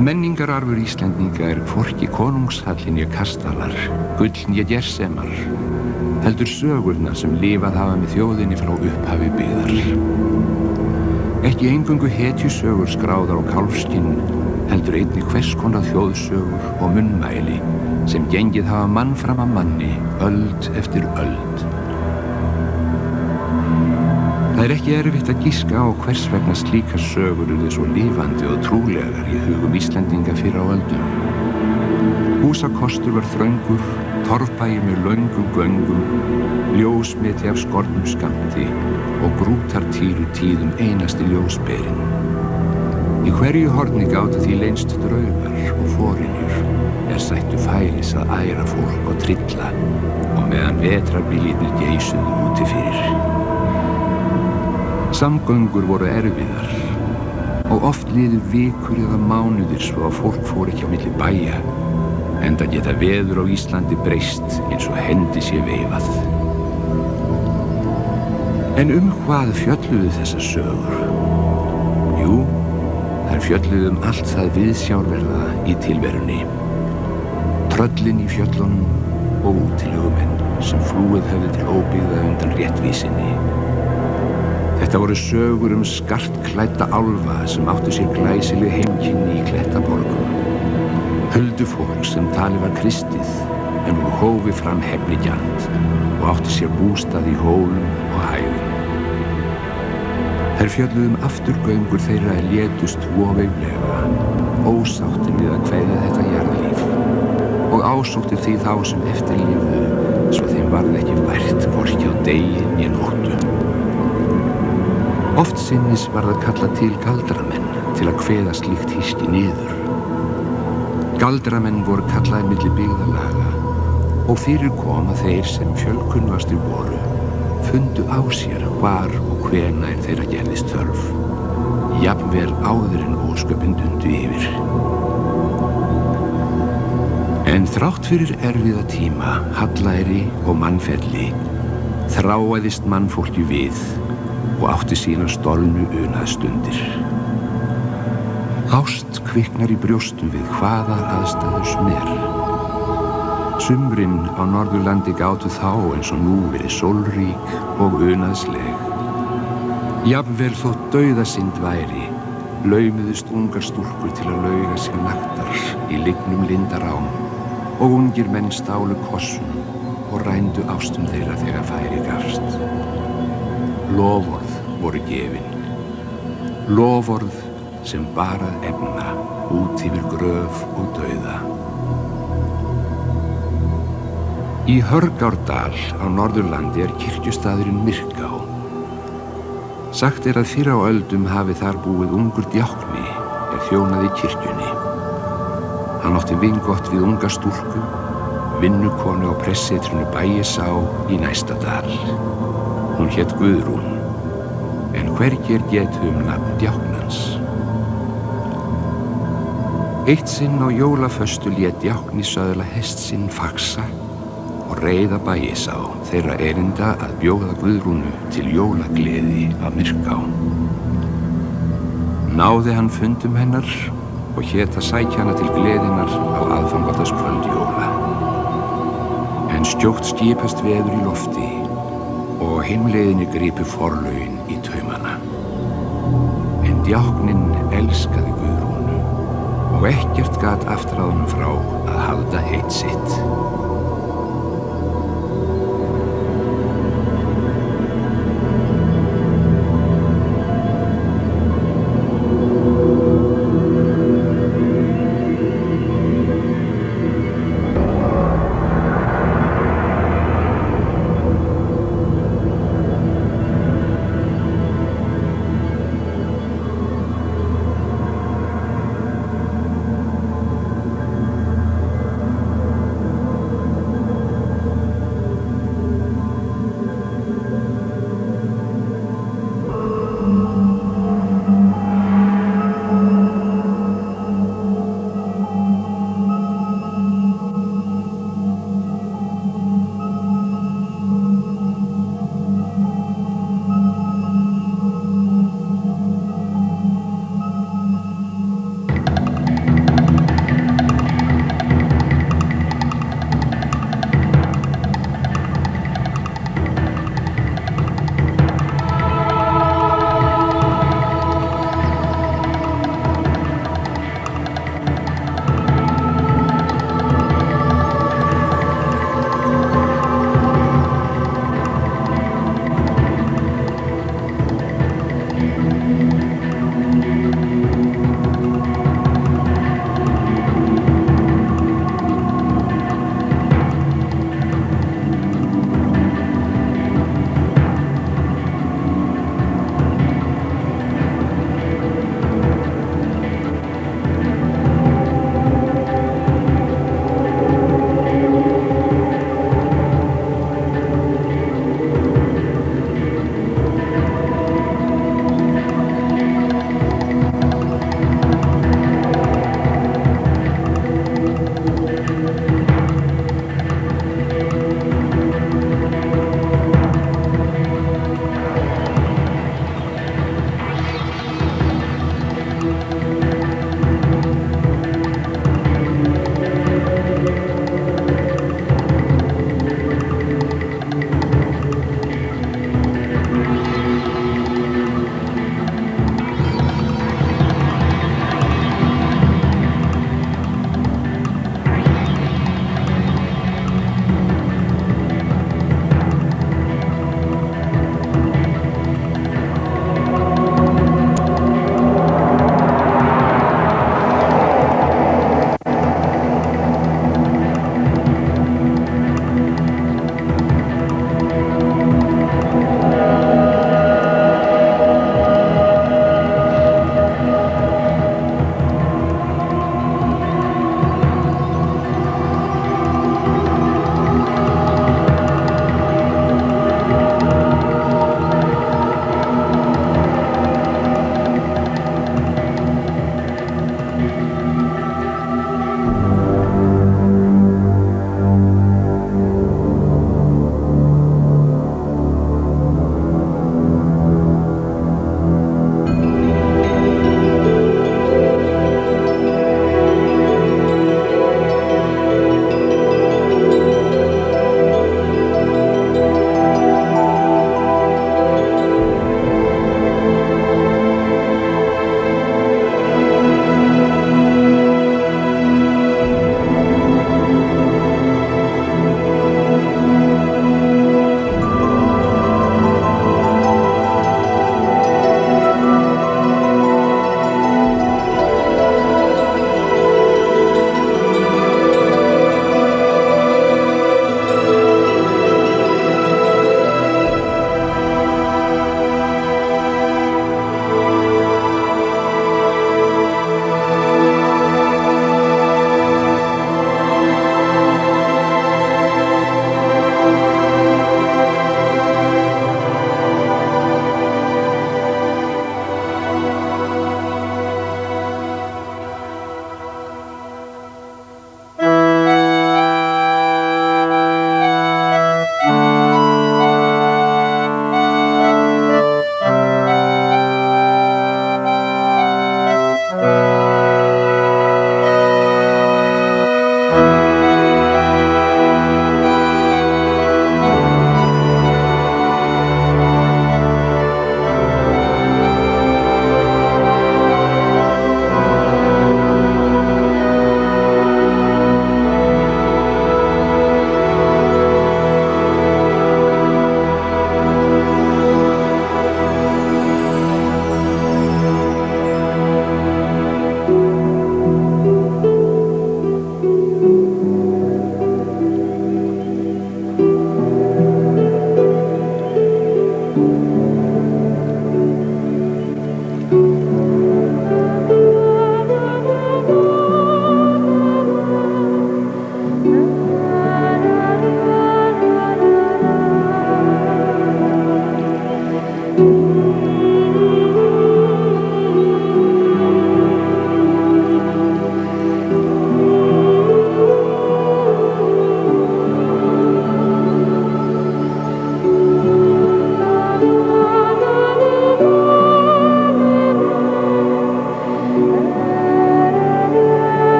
Menningararfur Íslendinga hvorki konungshallinn né kastalar, gull né gersemar, heldur sögurnar sem lifað hafa með þjóðinni frá upphafi byggðar. Ekki eingöngu hetjusögur skráðar á kálfskinn, heldur einnig hvers konar þjóðsögur og munnmæli sem gengið hafa mann fram af manni, öld eftir öld. Það ekki erfitt að giska á hvers vegna slíkar sögur urðu svo lifandi og trúlegar í hugum Íslendinga fyrr á öldum. Húsakostur var þröngur, torfbæir með löngum göngum, ljósmeti af skornum skammti og grútartýru tíðum einasti ljósberinn. Í hverju horni gátu því leynst draugar og forinjur sættu færis að æra fólk og trilla og meðan vetrarbílirnir geisuðu úti fyrir. Samgöngur voru erfiðar og oft liðu vikur eða mánuðir svo að fólk fór ekki á milli bæja, enda geta veður á Íslandi breyst eins og hendi sé veifað. En hvað fjölluðu þessar sögur? Jú, þær fjölluðu allt það viðsjárverða í tilverunni. Tröllin í fjöllunum og útilegumenn sem flúið höfðu til óbyggða undan réttvísinni. Þetta voru sögur skartklædda álfa sem áttu sér glæsileg heimkynni í klettaborgum. Huldufólk sem talið var kristið en úr hófi fram hefnigjant og áttu sér bústað í hólum og hæðum. Þær fjölluðu afturgöngur þeirra létust voveiflega, ósáttir við að kveðja þetta jarðlíf og ásóttir því þá sem eftirlifðu svo þeim varð ekki vært hvorki á degi né nóttu. Oft sinnis var það kallað til galdramenn til að kveða slíkt hyski niður. Galdramenn voru kallaðir milli byggðarlaga og fyrir kom að þeir sem fjölkunnastir voru fundu á sér hvar og hvenær þeirra gerðist þörf, jafnvel áður en ósköpin dundu yfir. En þrátt fyrir erfiða tíma, hallæri og mannfelli þráaðist mannfólki við og átti sínar stolnu unaðstundir. Ást kviknar í brjóstum við hvaða aðstæður sem Sumrin á Norðurlandi gátu þá eins og nú verið sólrík og unaðsleg. Jafnvel þótt dauðasynd væri, laumuðust ungar stúlkur til að lauga sér naktar í lygnum lindarám og ungir menn stálu kossum og rændu ástum þeirra þegar færi gafst. Loforð voru gefin. Loforð sem bar að efna út yfir gröf og dauða. Í Hörgárdal á Norðurlandi kirkjustaðurinn Myrká. Sagt að fyrr á öldum hafi þar búið ungur djákni þjónaði kirkjunni. Hann átti vingott við unga stúlku, vinnukonu á pressetrinu Bægisá í næsta dal. Hún hét Guðrún, en hvergi getið nafn djáknans. Eitt sinn á jólaföstu lét djákni söðla hest sinn Faxa og reiða Bægisá þeirra erinda að bjóða Guðrúnu til jólagleði á Myrká. Náði hann fundum hennar og hét að sækja hana til gleðinnar á aðfangadagskvöld jóla. En skjótt skipast veður í lofti og heimleiðinni gripu forlögin í taumana. En djákninn elskaði Guðrúnu og ekkert gat aftur að honum frá að halda heit sitt.